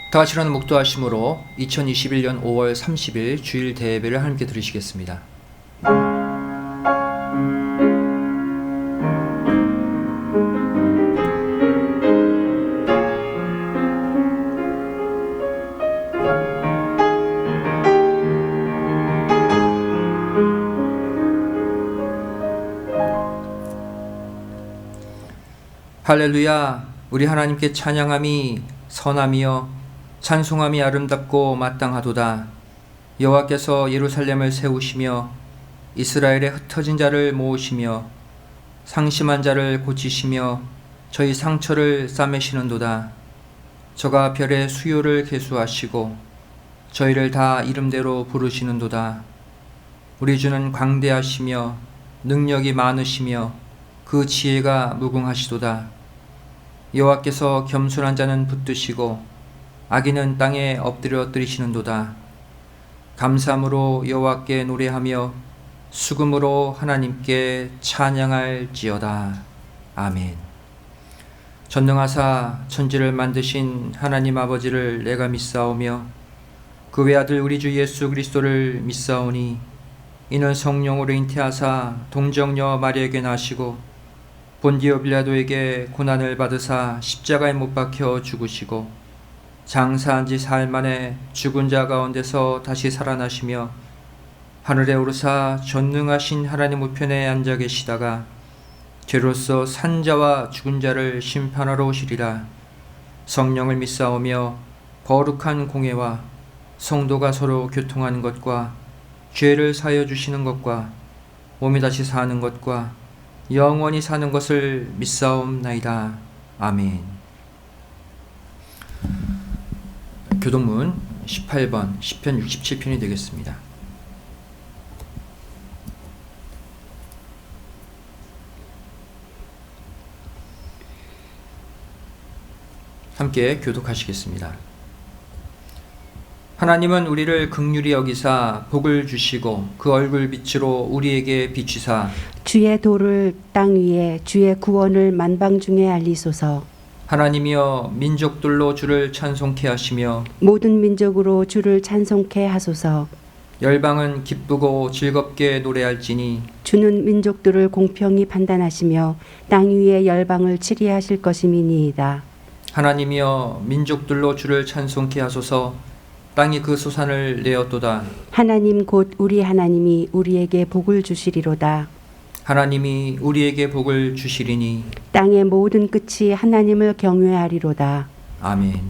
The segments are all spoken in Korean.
다 같이 일어나 목도하심으로 2021년 5월 30일 주일 대예배를 함께 들으시겠습니다. 할렐루야, 우리 하나님께 찬양함이 선함이여 찬송함이 아름답고 마땅하도다. 여호와께서 예루살렘을 세우시며 이스라엘의 흩어진 자를 모으시며 상심한 자를 고치시며 저희 상처를 싸매시는도다. 저가 별의 수요를 계수하시고 저희를 다 이름대로 부르시는도다. 우리 주는 광대하시며 능력이 많으시며 그 지혜가 무궁하시도다. 여호와께서 겸손한 자는 붙드시고 악인은 땅에 엎드려 뜨리시는도다. 감사함으로 여호와께 노래하며 수금으로 하나님께 찬양할지어다. 아멘. 전능하사 천지를 만드신 하나님 아버지를 내가 믿사오며 그 외아들 우리 주 예수 그리스도를 믿사오니 이는 성령으로 잉태하사 동정녀 마리아에게 나시고 본디오 빌라도에게 고난을 받으사 십자가에 못 박혀 죽으시고 장사한 지 사흘 만에 죽은 자 가운데서 다시 살아나시며 하늘에 오르사 전능하신 하나님 우편에 앉아 계시다가 죄로서 산 자와 죽은 자를 심판하러 오시리라. 성령을 믿사오며 거룩한 공회와 성도가 서로 교통하는 것과 죄를 사하여 주시는 것과 몸이 다시 사는 것과 영원히 사는 것을 믿사옵나이다. 아멘. 교동문 18번 시편 67편이 되겠습니다. 함께 교독하시겠습니다. 하나님은 우리를 긍휼히 여기사 복을 주시고 그 얼굴 빛으로 우리에게 비추사 주의 도를 땅 위에 주의 구원을 만방 중에 알리소서. 하나님이여 민족들로 주를 찬송케 하시며 모든 민족으로 주를 찬송케 하소서. 열방은 기쁘고 즐겁게 노래할지니 주는 민족들을 공평히 판단하시며 땅 위에 열방을 치리하실 것임이니이다. 하나님이여 민족들로 주를 찬송케 하소서. 땅이 그 소산을 내었도다. 하나님 곧 우리 하나님이 우리에게 복을 주시리로다. 하나님이 우리에게 복을 주시리니 땅의 모든 끝이 하나님을 경외하리로다. 아멘.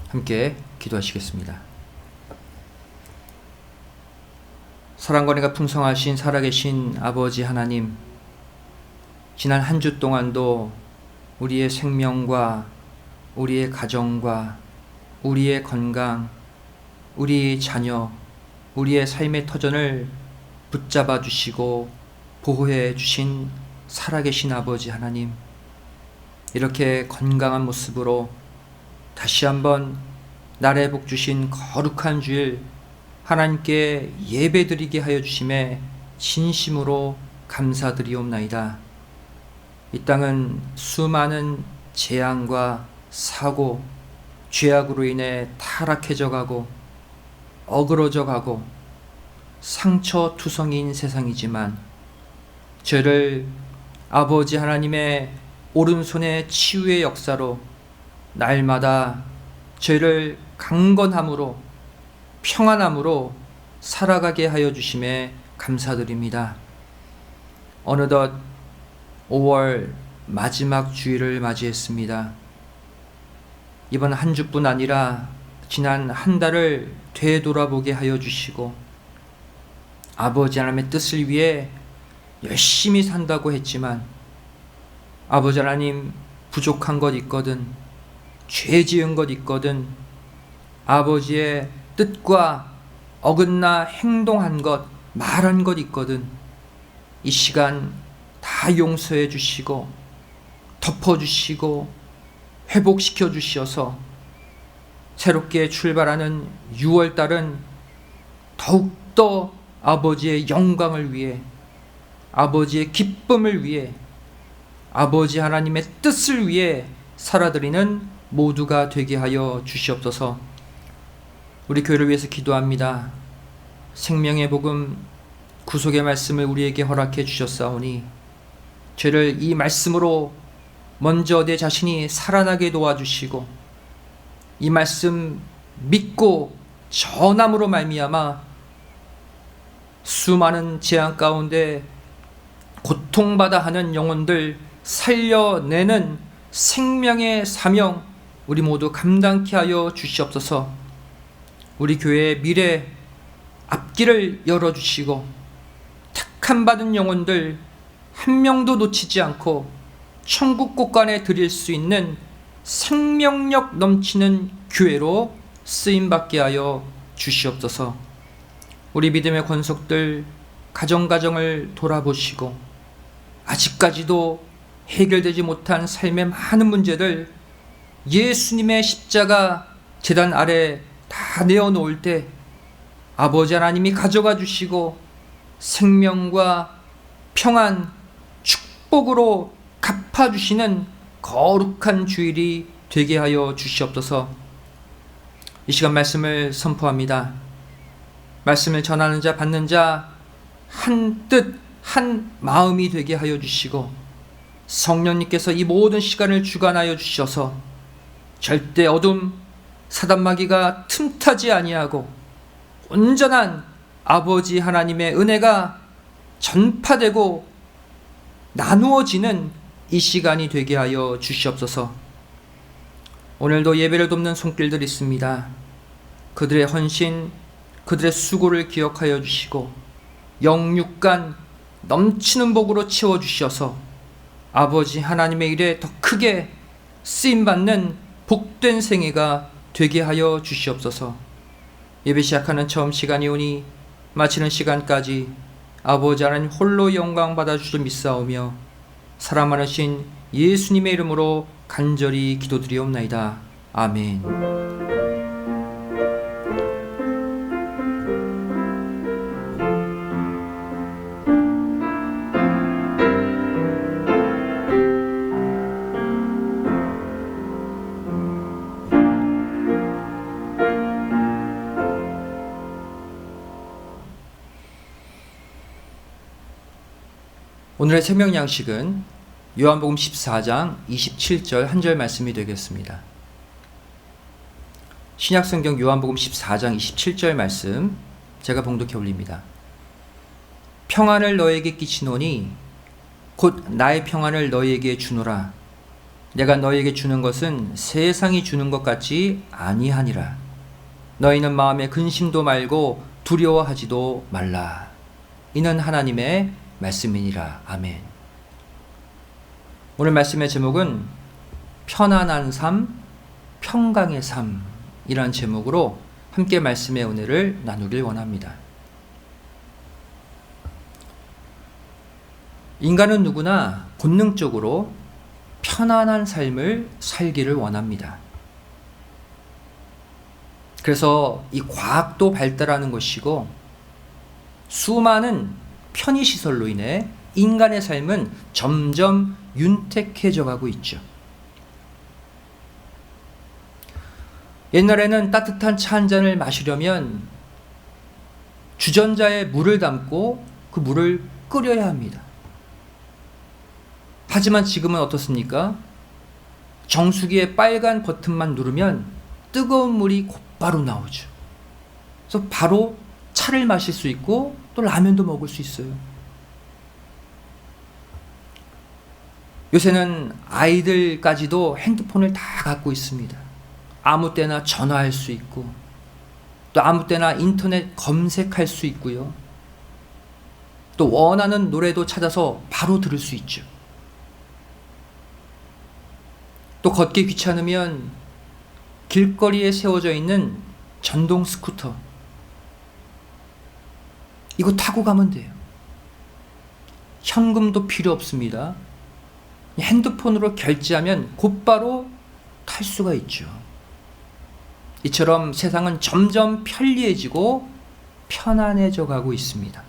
함께 기도하시겠습니다. 사랑과 은혜가 풍성하신 살아계신 아버지 하나님, 지난 한 주 동안도 우리의 생명과 우리의 가정과 우리의 건강, 우리 자녀, 우리의 삶의 터전을 붙잡아 주시고 보호해 주신 살아계신 아버지 하나님, 이렇게 건강한 모습으로 다시 한번 날에 복 주신 거룩한 주일 하나님께 예배드리게 하여 주심에 진심으로 감사드리옵나이다. 이 땅은 수많은 재앙과 사고, 죄악으로 인해 타락해져 가고 어그러져 가고 상처투성이인 세상이지만 죄를 아버지 하나님의 오른손의 치유의 역사로 날마다 죄를 강건함으로 평안함으로 살아가게 하여 주심에 감사드립니다. 어느덧 5월 마지막 주일을 맞이했습니다. 이번 한 주뿐 아니라 지난 한 달을 되돌아보게 하여 주시고 아버지 하나님의 뜻을 위해 열심히 산다고 했지만 아버지 하나님 부족한 것 있거든, 죄 지은 것 있거든, 아버지의 뜻과 어긋나 행동한 것, 말한 것 있거든, 이 시간 다 용서해 주시고 덮어주시고 회복시켜 주시어서 새롭게 출발하는 6월달은 더욱더 아버지의 영광을 위해, 아버지의 기쁨을 위해, 아버지 하나님의 뜻을 위해 살아드리는 모두가 되게 하여 주시옵소서. 우리 교회를 위해서 기도합니다. 생명의 복음, 구속의 말씀을 우리에게 허락해 주셨사오니 죄를 이 말씀으로 먼저 내 자신이 살아나게 도와주시고 이 말씀 믿고 전함으로 말미암아 수많은 재앙 가운데 고통받아 하는 영혼들 살려내는 생명의 사명 우리 모두 감당케 하여 주시옵소서. 우리 교회의 미래 앞길을 열어주시고 택함 받은 영혼들 한 명도 놓치지 않고 천국 곳간에 드릴 수 있는 생명력 넘치는 교회로 쓰임받게 하여 주시옵소서. 우리 믿음의 권속들 가정을 돌아보시고 아직까지도 해결되지 못한 삶의 많은 문제들 예수님의 십자가 제단 아래 다 내어놓을 때 아버지 하나님이 가져가 주시고 생명과 평안, 축복으로 갚아주시는 거룩한 주일이 되게 하여 주시옵소서. 이 시간 말씀을 선포합니다. 말씀을 전하는 자, 받는 자, 한 뜻, 한 마음이 되게 하여 주시고 성령님께서 이 모든 시간을 주관하여 주셔서 절대 어둠, 사단마귀가 틈타지 아니하고 온전한 아버지 하나님의 은혜가 전파되고 나누어지는 이 시간이 되게 하여 주시옵소서. 오늘도 예배를 돕는 손길들 있습니다. 그들의 헌신, 그들의 수고를 기억하여 주시고 영육간 넘치는 복으로 채워주셔서 아버지 하나님의 일에 더 크게 쓰임받는 복된 생애가 되게 하여 주시옵소서. 예배 시작하는 처음 시간이 오니 마치는 시간까지 아버지 하나님 홀로 영광 받아주실 믿사오며 사랑 많으신 예수님의 이름으로 간절히 기도드리옵나이다. 아멘. 오늘의 생명 양식은 요한복음 14장 27절 한 절 말씀이 되겠습니다. 신약성경 요한복음 14장 27절 말씀 제가 봉독해 올립니다. 평안을 너에게 끼치노니 곧 나의 평안을 너에게 주노라. 내가 너에게 주는 것은 세상이 주는 것 같지 아니하니라. 너희는 마음에 근심도 말고 두려워하지도 말라. 이는 하나님의 말씀이니라. 아멘. 오늘 말씀의 제목은 편안한 삶, 평강의 삶이라는 제목으로 함께 말씀의 은혜를 나누길 원합니다. 인간은 누구나 본능적으로 편안한 삶을 살기를 원합니다. 그래서 이 과학도 발달하는 것이고 수많은 편의시설로 인해 인간의 삶은 점점 윤택해져 가고 있죠. 옛날에는 따뜻한 차 한 잔을 마시려면 주전자에 물을 담고 그 물을 끓여야 합니다. 하지만 지금은 어떻습니까? 정수기의 빨간 버튼만 누르면 뜨거운 물이 곧바로 나오죠. 그래서 바로 차를 마실 수 있고 또 라면도 먹을 수 있어요. 요새는 아이들까지도 핸드폰을 다 갖고 있습니다. 아무 때나 전화할 수 있고 또 아무 때나 인터넷 검색할 수 있고요. 또 원하는 노래도 찾아서 바로 들을 수 있죠. 또 걷기 귀찮으면 길거리에 세워져 있는 전동 스쿠터 이거 타고 가면 돼요. 현금도 필요 없습니다. 핸드폰으로 결제하면 곧바로 탈 수가 있죠. 이처럼 세상은 점점 편리해지고 편안해져 가고 있습니다.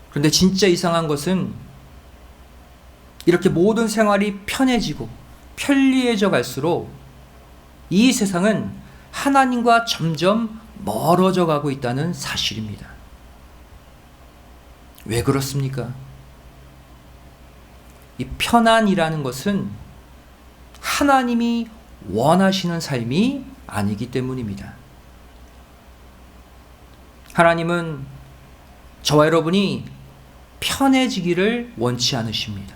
그런데 진짜 이상한 것은 이렇게 모든 생활이 편해지고 편리해져 갈수록 이 세상은 하나님과 점점 멀어져 가고 있다는 사실입니다. 왜 그렇습니까? 이 편안이라는 것은 하나님이 원하시는 삶이 아니기 때문입니다. 하나님은 저와 여러분이 편해지기를 원치 않으십니다.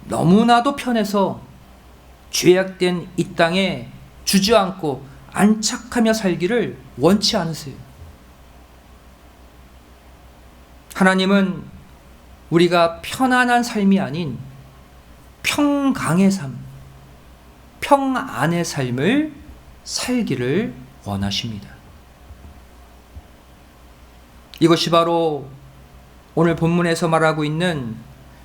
너무나도 편해서 죄악된 이 땅에 주저앉고 안착하며 살기를 원치 않으세요. 하나님은 우리가 편안한 삶이 아닌 평강의 삶, 평안의 삶을 살기를 원하십니다. 이것이 바로 오늘 본문에서 말하고 있는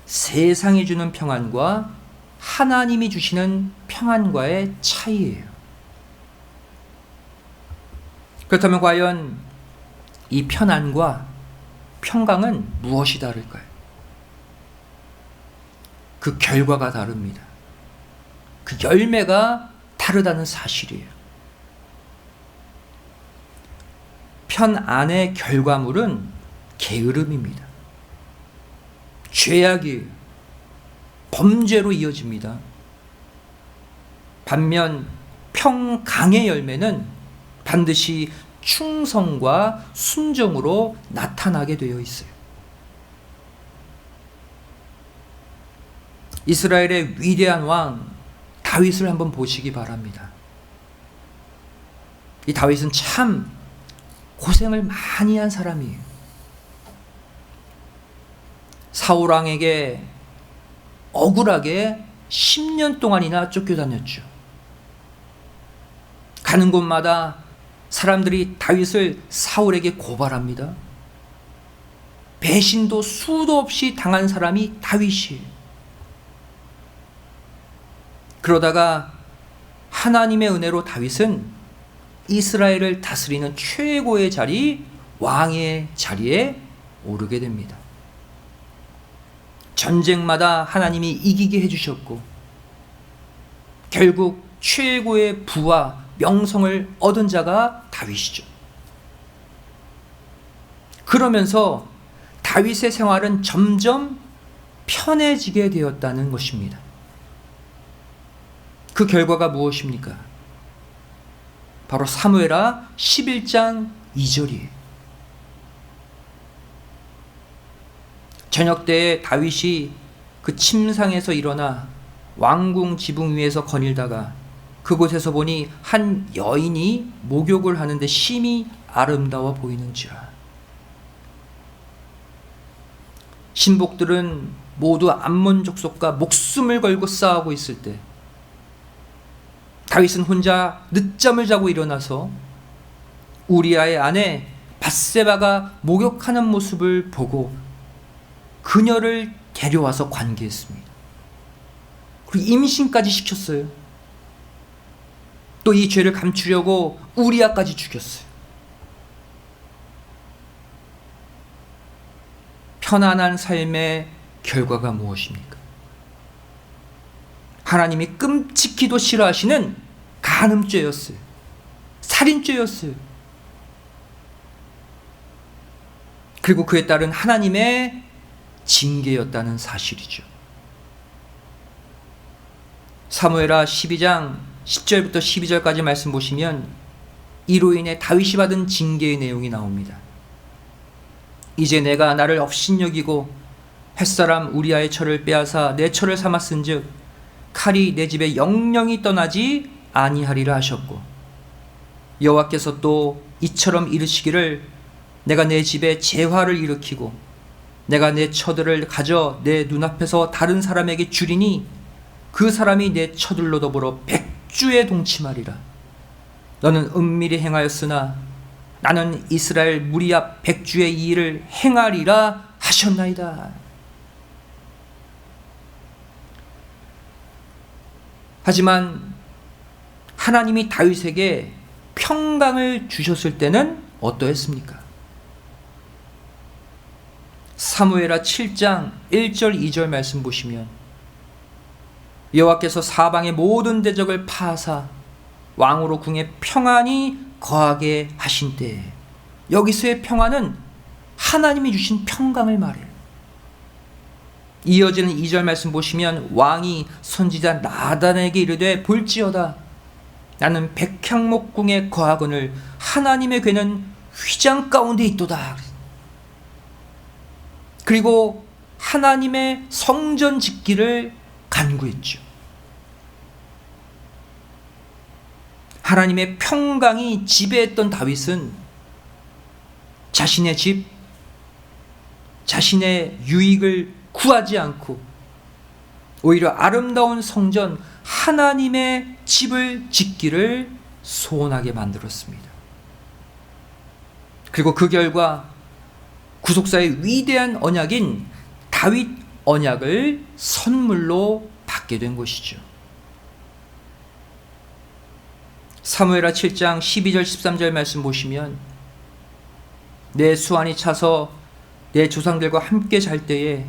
세상이 주는 평안과 하나님이 주시는 평안과의 차이예요. 그렇다면 과연 이 편안과 평강은 무엇이 다를까요? 그 결과가 다릅니다. 그 열매가 다르다는 사실이에요. 편안의 결과물은 게으름입니다. 죄악이에요. 범죄로 이어집니다. 반면 평강의 열매는 반드시 충성과 순종으로 나타나게 되어 있어요. 이스라엘의 위대한 왕 다윗을 한번 보시기 바랍니다. 이 다윗은 참 고생을 많이 한 사람이에요. 사울 왕에게 억울하게 10년 동안이나 쫓겨다녔죠. 가는 곳마다 사람들이 다윗을 사울에게 고발합니다. 배신도 수도 없이 당한 사람이 다윗이에요. 그러다가 하나님의 은혜로 다윗은 이스라엘을 다스리는 최고의 자리, 왕의 자리에 오르게 됩니다. 전쟁마다 하나님이 이기게 해주셨고 결국 최고의 부와 명성을 얻은 자가 다윗이죠. 그러면서 다윗의 생활은 점점 편해지게 되었다는 것입니다. 그 결과가 무엇입니까? 바로 사무엘하 11장 2절이에요. 저녁 때에 다윗이 그 침상에서 일어나 왕궁 지붕 위에서 거닐다가 그곳에서 보니 한 여인이 목욕을 하는데 심히 아름다워 보이는지라. 신복들은 모두 암몬 족속과 목숨을 걸고 싸우고 있을 때 다윗은 혼자 늦잠을 자고 일어나서 우리아의 아내 밧세바가 목욕하는 모습을 보고 그녀를 데려와서 관계했습니다. 그리고 임신까지 시켰어요. 또 이 죄를 감추려고 우리아까지 죽였어요. 편안한 삶의 결과가 무엇입니까? 하나님이 끔찍히도 싫어하시는 간음죄였어요. 살인죄였어요. 그리고 그에 따른 하나님의 징계였다는 사실이죠. 사무엘하 12장 10절부터 12절까지 말씀 보시면 이로 인해 다윗이 받은 징계의 내용이 나옵니다. 이제 내가 나를 업신여기고 햇사람 우리아의 철을 빼앗아 내 철을 삼았은즉 칼이 내 집에 영영이 떠나지 아니하리라 하셨고 여호와께서 또 이처럼 이르시기를 내가 내 집에 재화를 일으키고 내가 내 처들을 가져 내 눈앞에서 다른 사람에게 주리니 그 사람이 내 처들로 더불어 백주에 동침하리라. 너는 은밀히 행하였으나 나는 이스라엘 무리 앞 백주의 이 일을 행하리라 하셨나이다. 하지만 하나님이 다윗에게 평강을 주셨을 때는 어떠했습니까? 사무엘하 7장 1절 2절 말씀 보시면 여호와께서 사방의 모든 대적을 파하사 왕으로 궁에 평안히 거하게 하신 때에, 여기서의 평안은 하나님이 주신 평강을 말해요. 이어지는 2절 말씀 보시면 왕이 선지자 나단에게 이르되 볼지어다 나는 백향목궁에 거하거늘 하나님의 궤는 휘장 가운데 있도다. 그리고 하나님의 성전 짓기를 간구했죠. 하나님의 평강이 지배했던 다윗은 자신의 집, 자신의 유익을 구하지 않고 오히려 아름다운 성전, 하나님의 집을 짓기를 소원하게 만들었습니다. 그리고 그 결과 구속사의 위대한 언약인 다윗 언약을 선물로 받게 된 것이죠. 사무엘하 7장 12절 13절 말씀 보시면, 내 수완이 차서 내 조상들과 함께 잘 때에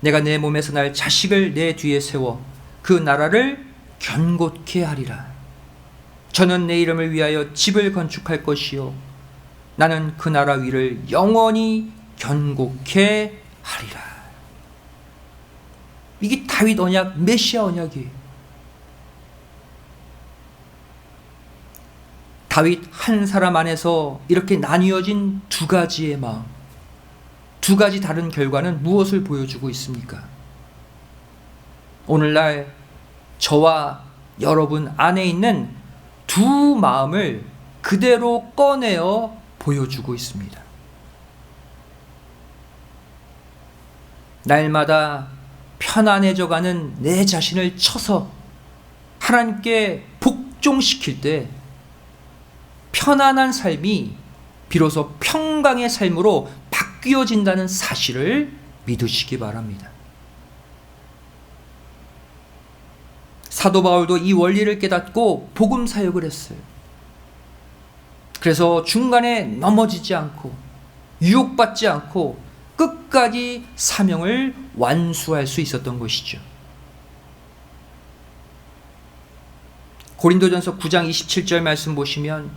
내가 내 몸에서 날 자식을 내 뒤에 세워 그 나라를 견고케 하리라. 저는 내 이름을 위하여 집을 건축할 것이요 나는 그 나라 위를 영원히 견고케 하리라. 이게 다윗 언약, 메시아 언약이에요. 다윗 한 사람 안에서 이렇게 나뉘어진 두 가지의 마음, 두 가지 다른 결과는 무엇을 보여주고 있습니까? 오늘날 저와 여러분 안에 있는 두 마음을 그대로 꺼내어 보여주고 있습니다. 날마다 편안해져가는 내 자신을 쳐서 하나님께 복종시킬 때 편안한 삶이 비로소 평강의 삶으로 바뀌어진다는 사실을 믿으시기 바랍니다. 사도 바울도 이 원리를 깨닫고 복음 사역을 했어요. 그래서 중간에 넘어지지 않고 유혹받지 않고 끝까지 사명을 완수할 수 있었던 것이죠. 고린도전서 9장 27절 말씀 보시면,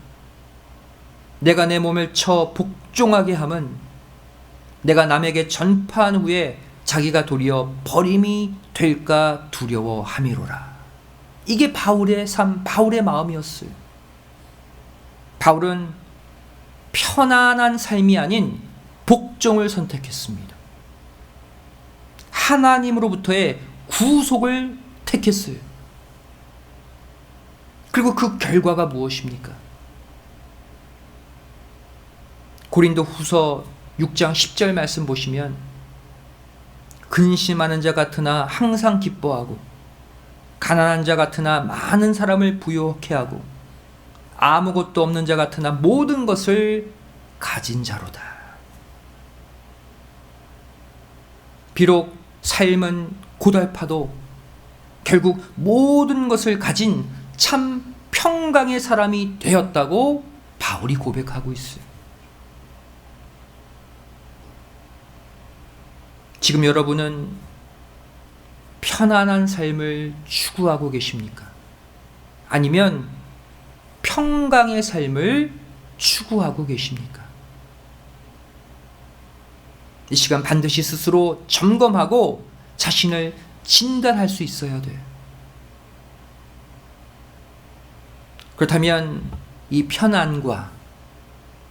내가 내 몸을 쳐 복종하게 함은 내가 남에게 전파한 후에 자기가 도리어 버림이 될까 두려워함이로라. 이게 바울의 삶, 바울의 마음이었어요. 바울은 편안한 삶이 아닌 복종을 선택했습니다. 하나님으로부터의 구속을 택했어요. 그리고 그 결과가 무엇입니까? 고린도 후서 6장 10절 말씀 보시면, 근심하는 자 같으나 항상 기뻐하고 가난한 자 같으나 많은 사람을 부유하게 하고 아무것도 없는 자 같으나 모든 것을 가진 자로다. 비록 삶은 고달파도 결국 모든 것을 가진 참 평강의 사람이 되었다고 바울이 고백하고 있어요. 지금 여러분은 편안한 삶을 추구하고 계십니까? 아니면 평강의 삶을 추구하고 계십니까? 이 시간 반드시 스스로 점검하고 자신을 진단할 수 있어야 돼요. 그렇다면 이 편안과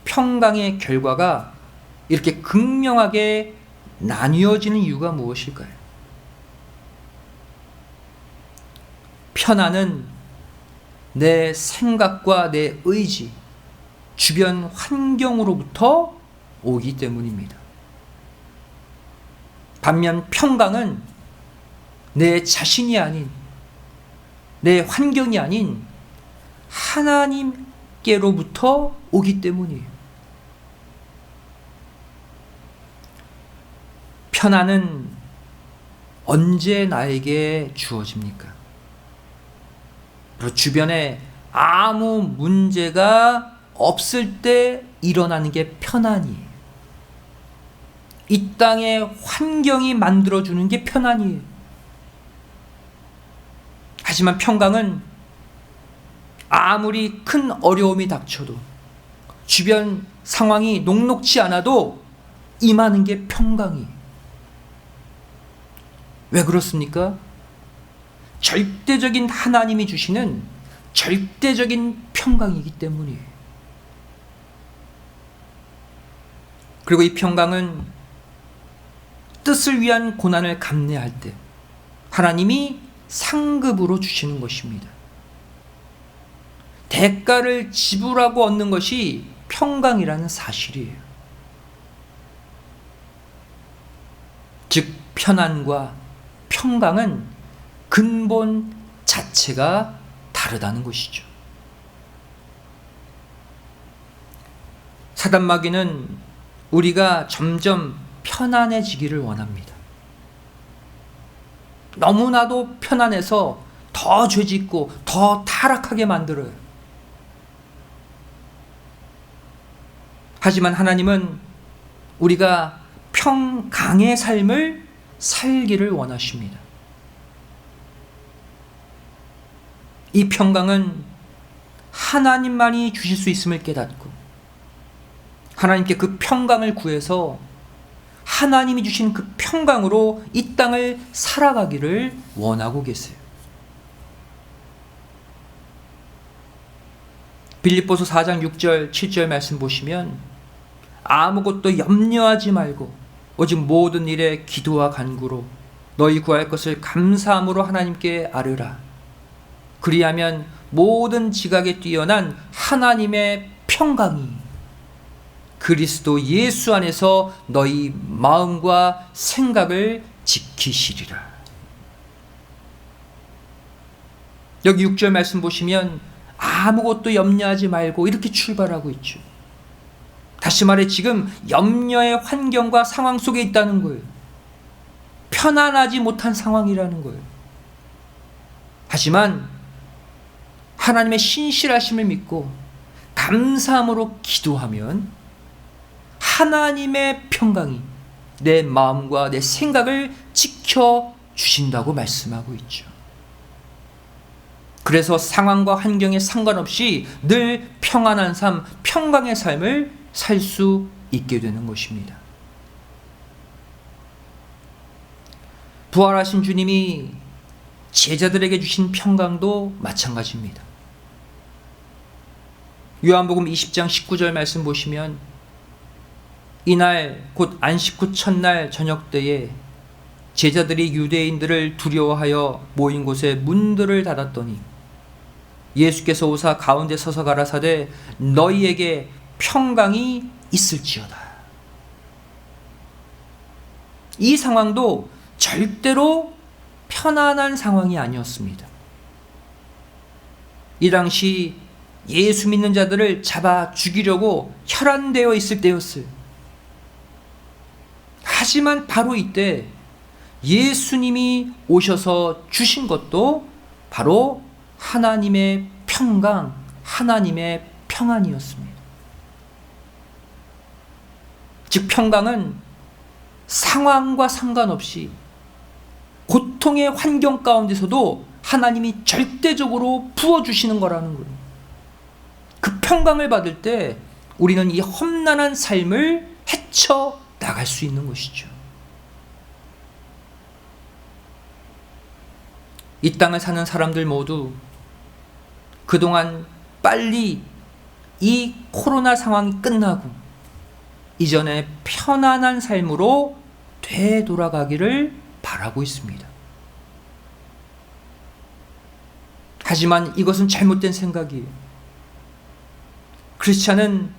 평강의 결과가 이렇게 극명하게 나뉘어지는 이유가 무엇일까요? 편안은 내 생각과 내 의지, 주변 환경으로부터 오기 때문입니다. 반면 평강은 내 자신이 아닌, 내 환경이 아닌 하나님께로부터 오기 때문이에요. 편안은 언제 나에게 주어집니까? 바로 주변에 아무 문제가 없을 때 일어나는 게 편안이에요. 이 땅의 환경이 만들어주는 게 편안이에요. 하지만 평강은 아무리 큰 어려움이 닥쳐도 주변 상황이 녹록지 않아도 임하는 게 평강이에요. 왜 그렇습니까? 절대적인 하나님이 주시는 절대적인 평강이기 때문이에요. 그리고 이 평강은 뜻을 위한 고난을 감내할 때 하나님이 상급으로 주시는 것입니다. 대가를 지불하고 얻는 것이 평강이라는 사실이에요. 즉 편안과 평강은 근본 자체가 다르다는 것이죠. 사단 마귀는 우리가 점점 편안해지기를 원합니다. 너무나도 편안해서 더 죄짓고 더 타락하게 만들어요. 하지만 하나님은 우리가 평강의 삶을 살기를 원하십니다. 이 평강은 하나님만이 주실 수 있음을 깨닫고 하나님께 그 평강을 구해서 하나님이 주신 그 평강으로 이 땅을 살아가기를 원하고 계세요. 빌립보서 4장 6절 7절 말씀 보시면 아무것도 염려하지 말고 오직 모든 일에 기도와 간구로 너희 구할 것을 감사함으로 하나님께 아뢰라. 그리하면 모든 지각에 뛰어난 하나님의 평강이 그리스도 예수 안에서 너희 마음과 생각을 지키시리라. 여기 6절 말씀 보시면 아무것도 염려하지 말고 이렇게 출발하고 있죠. 다시 말해 지금 염려의 환경과 상황 속에 있다는 거예요. 편안하지 못한 상황이라는 거예요. 하지만 하나님의 신실하심을 믿고 감사함으로 기도하면 하나님의 평강이 내 마음과 내 생각을 지켜주신다고 말씀하고 있죠. 그래서 상황과 환경에 상관없이 늘 평안한 삶, 평강의 삶을 살 수 있게 되는 것입니다. 부활하신 주님이 제자들에게 주신 평강도 마찬가지입니다. 요한복음 20장 19절 말씀 보시면 이날 곧 안식 후 첫날 저녁 때에 제자들이 유대인들을 두려워하여 모인 곳에 문들을 닫았더니 예수께서 오사 가운데 서서 가라사대 너희에게 평강이 있을지어다. 이 상황도 절대로 편안한 상황이 아니었습니다. 이 당시 예수 믿는 자들을 잡아 죽이려고 혈안되어 있을 때였어요. 하지만 바로 이때 예수님이 오셔서 주신 것도 바로 하나님의 평강, 하나님의 평안이었습니다. 즉 평강은 상황과 상관없이 고통의 환경 가운데서도 하나님이 절대적으로 부어주시는 거라는 거예요. 그 평강을 받을 때 우리는 이 험난한 삶을 헤쳐 나갈 수 있는 것이죠. 이 땅을 사는 사람들 모두 그동안 빨리 이 코로나 상황이 끝나고 이전에 편안한 삶으로 되돌아가기를 바라고 있습니다. 하지만 이것은 잘못된 생각이에요. 크리스찬은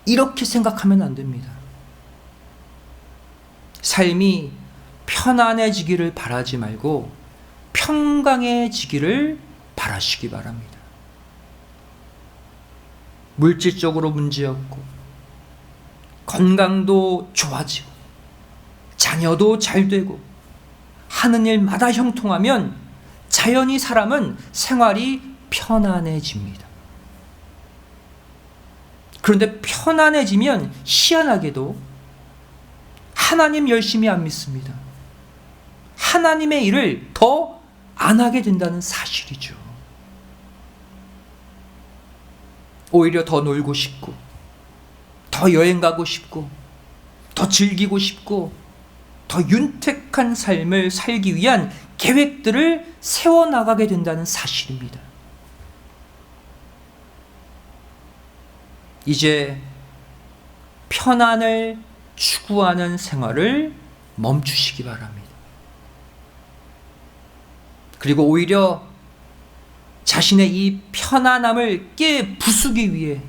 이렇게 생각하면 안 됩니다. 삶이 편안해지기를 바라지 말고 평강해지기를 바라시기 바랍니다. 물질적으로 문제 없고 건강도 좋아지고 자녀도 잘 되고 하는 일마다 형통하면 자연히 사람은 생활이 편안해집니다. 그런데 편안해지면 희한하게도 하나님 열심히 안 믿습니다. 하나님의 일을 더 안 하게 된다는 사실이죠. 오히려 더 놀고 싶고, 더 여행 가고 싶고, 더 즐기고 싶고, 더 윤택한 삶을 살기 위한 계획들을 세워나가게 된다는 사실입니다. 이제 편안을 추구하는 생활을 멈추시기 바랍니다. 그리고 오히려 자신의 이 편안함을 깨 부수기 위해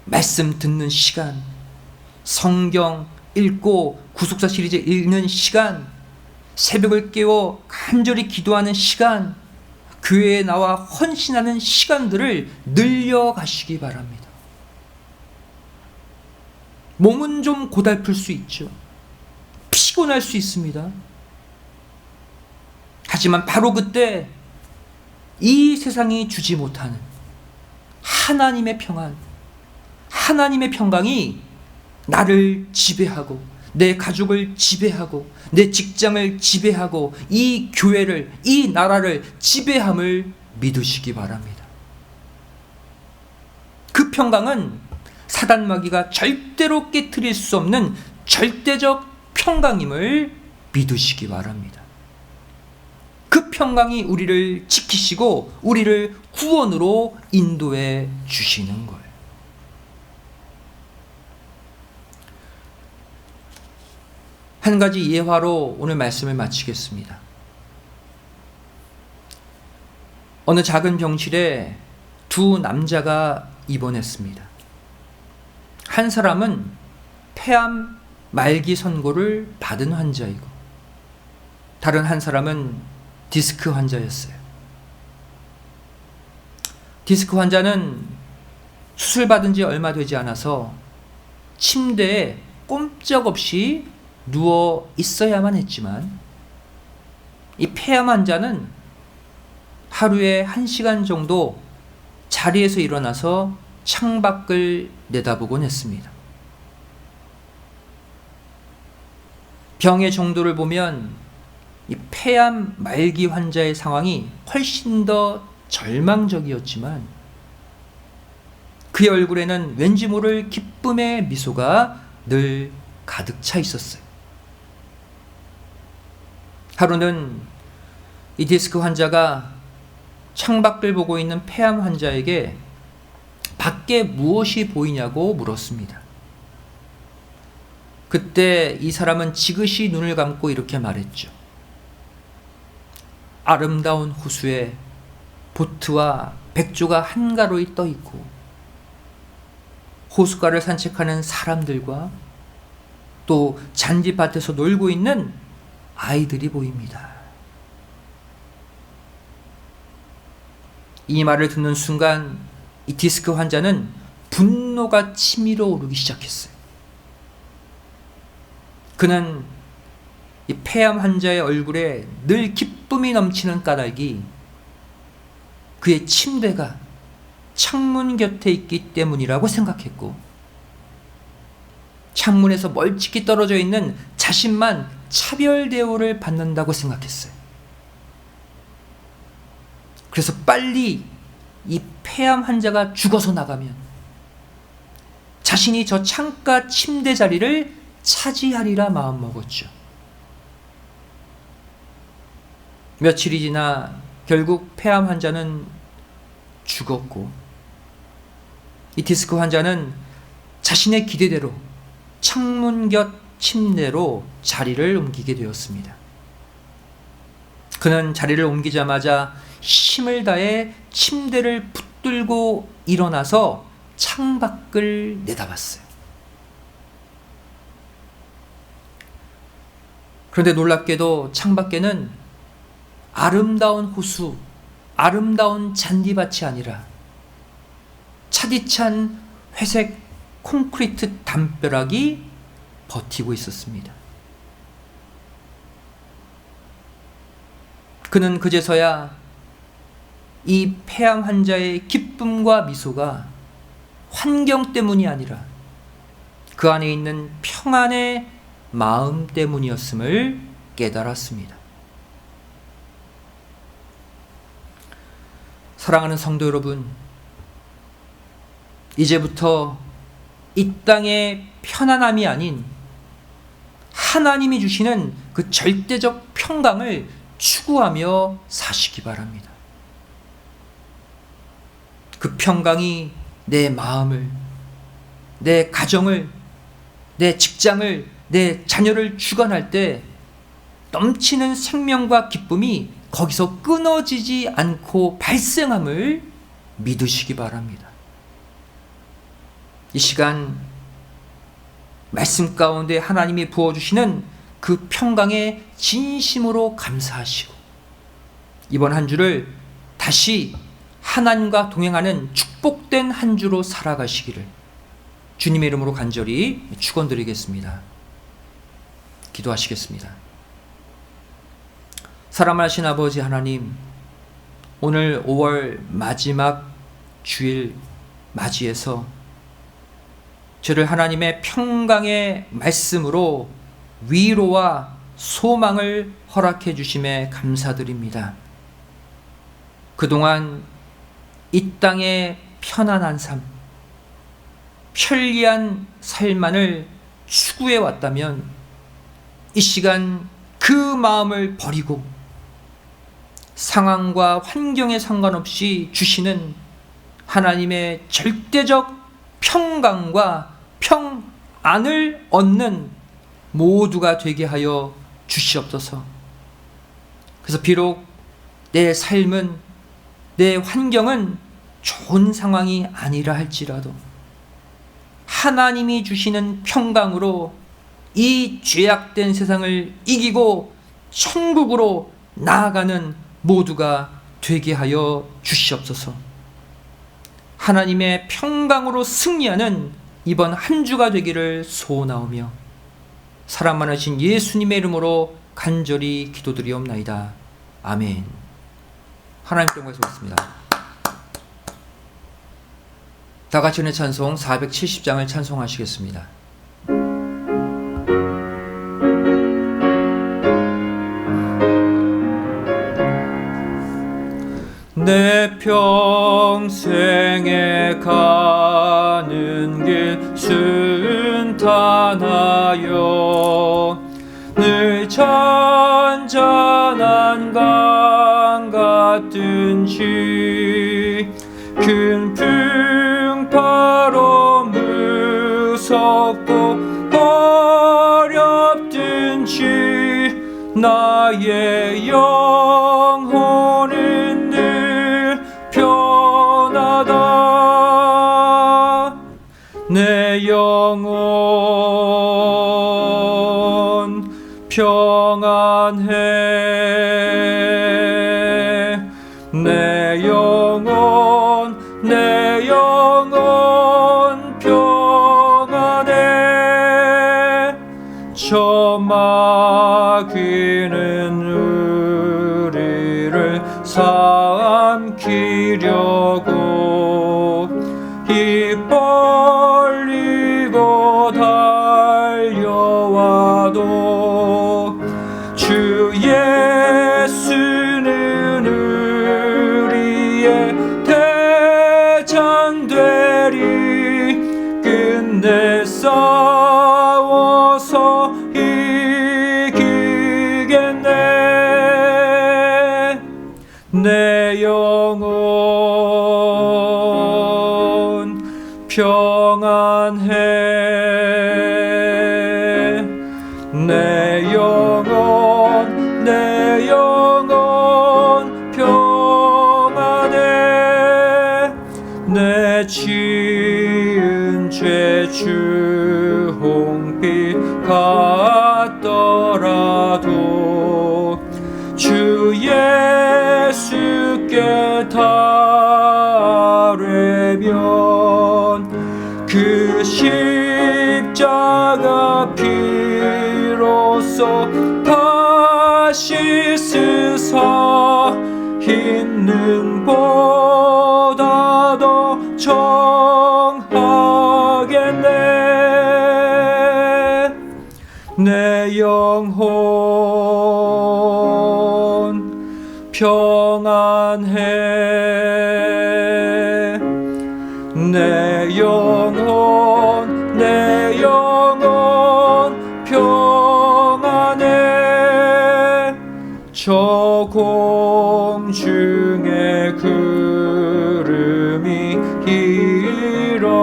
말씀 듣는 시간, 성경 읽고 구속사 시리즈 읽는 시간, 새벽을 깨워 간절히 기도하는 시간, 교회에 나와 헌신하는 시간들을 늘려가시기 바랍니다. 몸은 좀 고달플 수 있죠. 피곤할 수 있습니다. 하지만 바로 그때 이 세상이 주지 못하는 하나님의 평안, 하나님의 평강이 나를 지배하고 내 가족을 지배하고 내 직장을 지배하고 이 교회를, 이 나라를 지배함을 믿으시기 바랍니다. 그 평강은 사단 마귀가 절대로 깨트릴 수 없는 절대적 평강임을 믿으시기 바랍니다. 그 평강이 우리를 지키시고 우리를 구원으로 인도해 주시는 거예요. 한 가지 예화로 오늘 말씀을 마치겠습니다. 어느 작은 병실에 두 남자가 입원했습니다. 한 사람은 폐암 말기 선고를 받은 환자이고 다른 한 사람은 디스크 환자였어요. 디스크 환자는 수술받은 지 얼마 되지 않아서 침대에 꼼짝없이 누워 있어야만 했지만 이 폐암 환자는 하루에 1시간 정도 자리에서 일어나서 창밖을 내다보곤 했습니다. 병의 정도를 보면 이 폐암 말기 환자의 상황이 훨씬 더 절망적이었지만 그의 얼굴에는 왠지 모를 기쁨의 미소가 늘 가득 차 있었어요. 하루는 이 디스크 환자가 창밖을 보고 있는 폐암 환자에게 밖에 무엇이 보이냐고 물었습니다. 그때 이 사람은 지그시 눈을 감고 이렇게 말했죠. 아름다운 호수에 보트와 백조가 한가로이 떠 있고 호숫가를 산책하는 사람들과 또 잔디밭에서 놀고 있는 아이들이 보입니다. 이 말을 듣는 순간 이 디스크 환자는 분노가 치밀어 오르기 시작했어요. 그는 이 폐암 환자의 얼굴에 늘 기쁨이 넘치는 까닭이 그의 침대가 창문 곁에 있기 때문이라고 생각했고 창문에서 멀찍이 떨어져 있는 자신만 차별 대우를 받는다고 생각했어요. 그래서 빨리 이 폐암 환자가 죽어서 나가면 자신이 저 창가 침대 자리를 차지하리라 마음먹었죠. 며칠이 지나 결국 폐암 환자는 죽었고 이 디스크 환자는 자신의 기대대로 창문 곁 침대로 자리를 옮기게 되었습니다. 그는 자리를 옮기자마자 힘을 다해 침대를 붙들고 일어나서 창밖을 내다봤어요. 그런데 놀랍게도 창밖에는 아름다운 호수, 아름다운 잔디밭이 아니라 차디찬 회색 콘크리트 담벼락이 버티고 있었습니다. 그는 그제서야 이 폐암 환자의 기쁨과 미소가 환경 때문이 아니라 그 안에 있는 평안의 마음 때문이었음을 깨달았습니다. 사랑하는 성도 여러분, 이제부터 이 땅의 편안함이 아닌 하나님이 주시는 그 절대적 평강을 추구하며 사시기 바랍니다. 그 평강이 내 마음을, 내 가정을, 내 직장을, 내 자녀를 주관할 때 넘치는 생명과 기쁨이 거기서 끊어지지 않고 발생함을 믿으시기 바랍니다. 이 시간 말씀 가운데 하나님이 부어주시는 그 평강에 진심으로 감사하시고 이번 한 주를 다시 하나님과 동행하는 축복된 한 주로 살아가시기를 주님의 이름으로 간절히 축원드리겠습니다. 기도하시겠습니다. 사랑하신 아버지 하나님, 오늘 5월 마지막 주일 맞이해서 저를 하나님의 평강의 말씀으로 위로와 소망을 허락해 주심에 감사드립니다. 그동안 이 땅의 편안한 삶, 편리한 삶만을 추구해 왔다면 이 시간 그 마음을 버리고 상황과 환경에 상관없이 주시는 하나님의 절대적 평강과 평안을 얻는 모두가 되게 하여 주시옵소서. 그래서 비록 내 삶은, 내 환경은 좋은 상황이 아니라 할지라도 하나님이 주시는 평강으로 이 죄악된 세상을 이기고 천국으로 나아가는 모두가 되게 하여 주시옵소서. 하나님의 평강으로 승리하는 이번 한 주가 되기를 소원하오며 사랑 많으신 예수님의 이름으로 간절히 기도드리옵나이다. 아멘. 하나님께 영광 소리습니다. 다 같이 은혜 찬송 470장을 찬송하시겠습니다. 내 평생에 가는 길 순탄하여 늘 잔잔한 강 같든지 큰 풍파로 무섭고 어렵든지 나의 영혼은 늘 편하다. 내 영혼 평안해. 내 영혼 평안해. 저 마귀는 우리를 삼키려고 입 벌리고 달려와도 주 예수는 우리의 대장 되리. 끝내 싸워서 이기겠네. 내 영혼 평안해. 내 영혼 평안해. 내 지은 죄 주홍빛 같더라도 주 예수께 달래면 그 십자가 피로써 다시 쓰사 있는 보다 더 정하겠네. 내 영혼 평안해. 내 영혼 평안해. 저 공중의 구름이 일어나며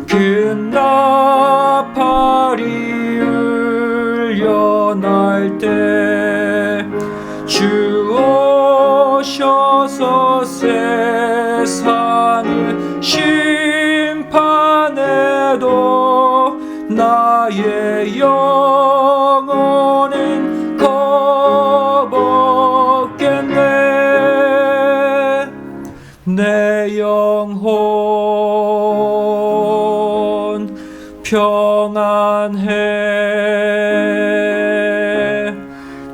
그 나팔이 울려 날 때 주 오셔서 세상을 심판해도 나의 영혼은 겁없겠네. 내 영혼 평안해.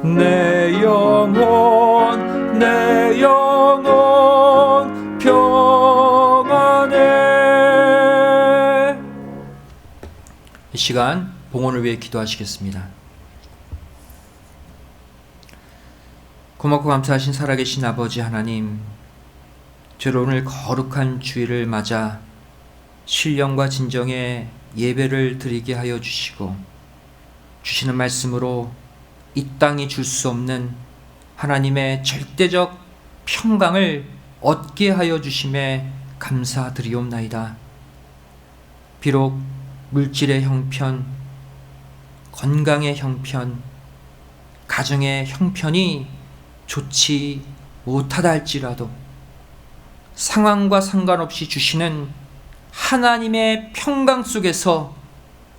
내 영혼 평안해. 이 시간 봉헌을 위해 기도하시겠습니다. 고맙고 감사하신 살아계신 아버지 하나님, 저를 오늘 거룩한 주일을 맞아 신령과 진정의 예배를 드리게 하여 주시고, 주시는 말씀으로 이 땅이 줄 수 없는 하나님의 절대적 평강을 얻게 하여 주심에 감사드리옵나이다. 비록 물질의 형편, 건강의 형편, 가정의 형편이 좋지 못하다 할지라도 상황과 상관없이 주시는 하나님의 평강 속에서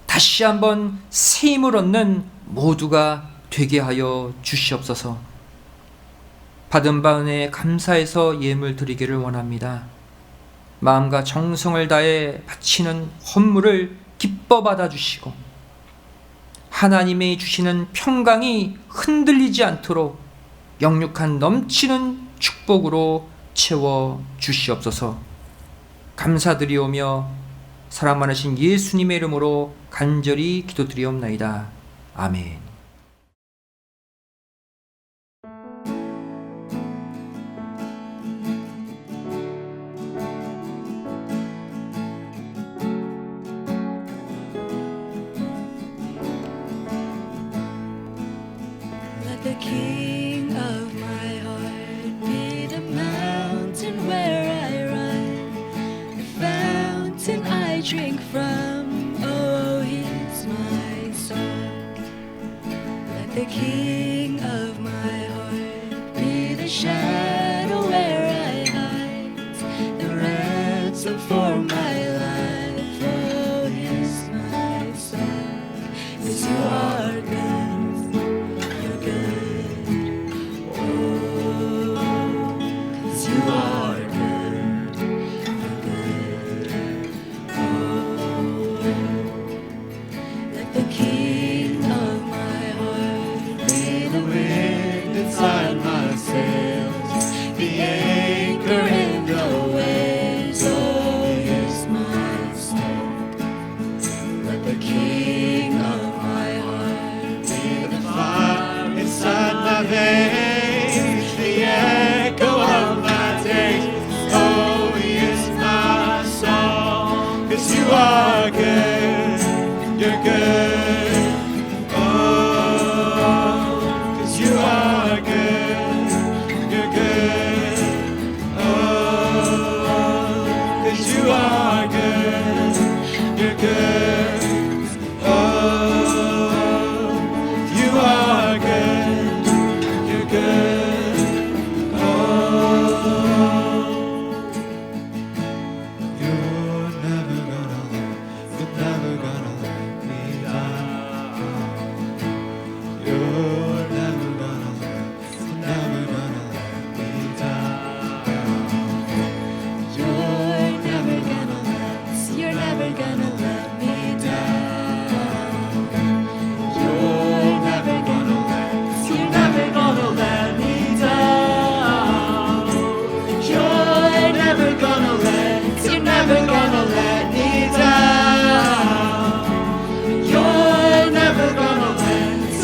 다시 한번 새 힘을 얻는 모두가 되게 하여 주시옵소서. 받은 바 은혜에 감사해서 예물 드리기를 원합니다. 마음과 정성을 다해 바치는 헌물을 기뻐 받아주시고, 하나님의 주시는 평강이 흔들리지 않도록 영육한 넘치는 축복으로 채워 주시옵소서. 감사드리오며 사랑 많으신 예수님의 이름으로 간절히 기도드리옵나이다. 아멘. Let the King of my heart be the mountain where I run, the fountain I drink from. Oh, he's my song. Let the King of my heart be the shadow where I hide, the ransom for my life. Oh, he's my song. 'Cause you are good.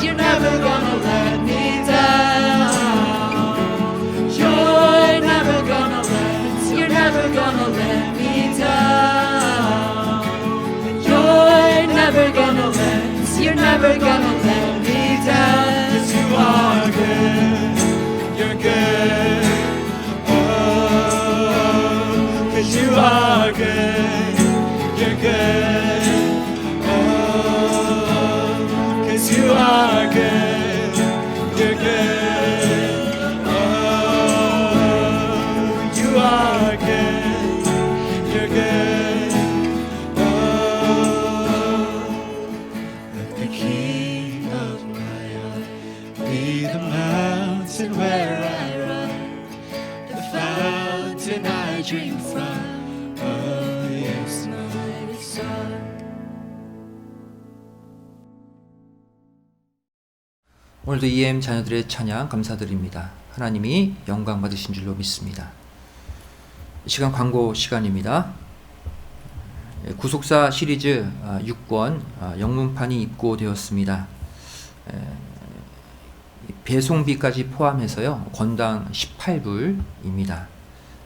You're never gonna let me down. never gonna let me down. 'Cause you are good, you're good. Oh, 'cause you are good, you're good. Oh, 'cause you are good, you're good. Oh, you are good, you're good. Oh, let the King of my heart be the mountain where I run, the fountain I drink from. Oh, yes, My son. 오늘도 EM 자녀들의 찬양 감사드립니다. 하나님이 영광 받으신 줄로 믿습니다. 이 시간 광고 시간입니다. 구속사 시리즈 6권 영문판이 입고되었습니다. 배송비까지 포함해서요, 권당 18불입니다.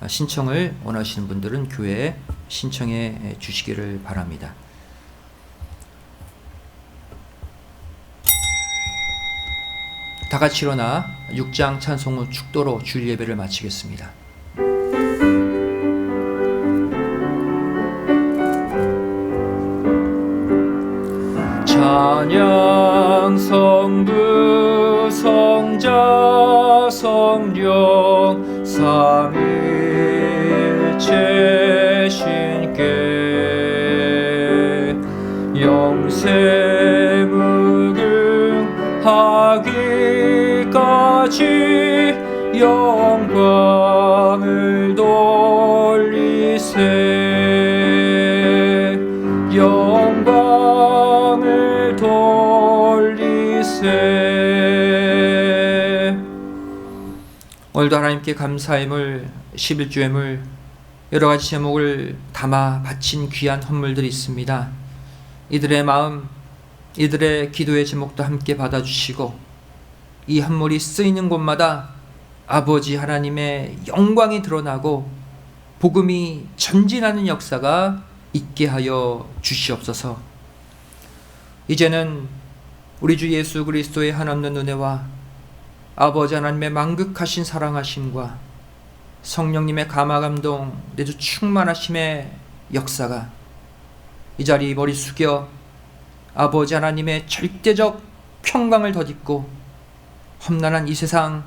신청을 원하시는 분들은 교회에 신청해 주시기를 바랍니다. 다 같이 일어나 6장 찬송 후 축도로 주일 예배를 마치겠습니다. 찬양 성부 성자 성령 삼일체 신께 영세 무궁하기까지 영광을 돌리세 영광을 돌리세. 오늘도 하나님께 감사의물 11주의물 여러가지 제목을 담아 바친 귀한 헌물들이 있습니다. 이들의 마음, 이들의 기도의 제목도 함께 받아주시고 이 헌물이 쓰이는 곳마다 아버지 하나님의 영광이 드러나고 복음이 전진하는 역사가 있게 하여 주시옵소서. 이제는 우리 주 예수 그리스도의 한없는 은혜와 아버지 하나님의 만극하신 사랑하심과 성령님의 감화감동 내주 충만하심의 역사가 이 자리 머리 숙여 아버지 하나님의 절대적 평강을 덧입고 험난한 이 세상,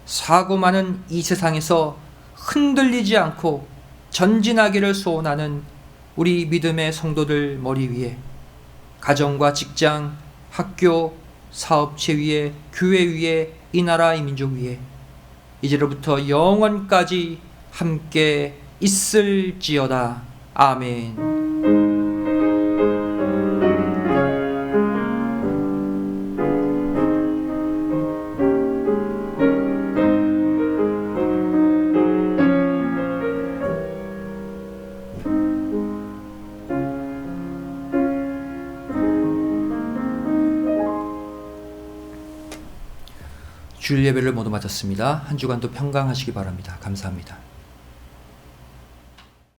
사고 많은 이 세상에서 흔들리지 않고 전진하기를 소원하는 우리 믿음의 성도들 머리 위에, 가정과 직장, 학교, 사업체 위에, 교회 위에, 이 나라 이 민족 위에 이제로부터 영원까지 함께 있을지어다. 아멘. 주일 예배를 모두 마쳤습니다. 한 주간도 평강하시기 바랍니다. 감사합니다.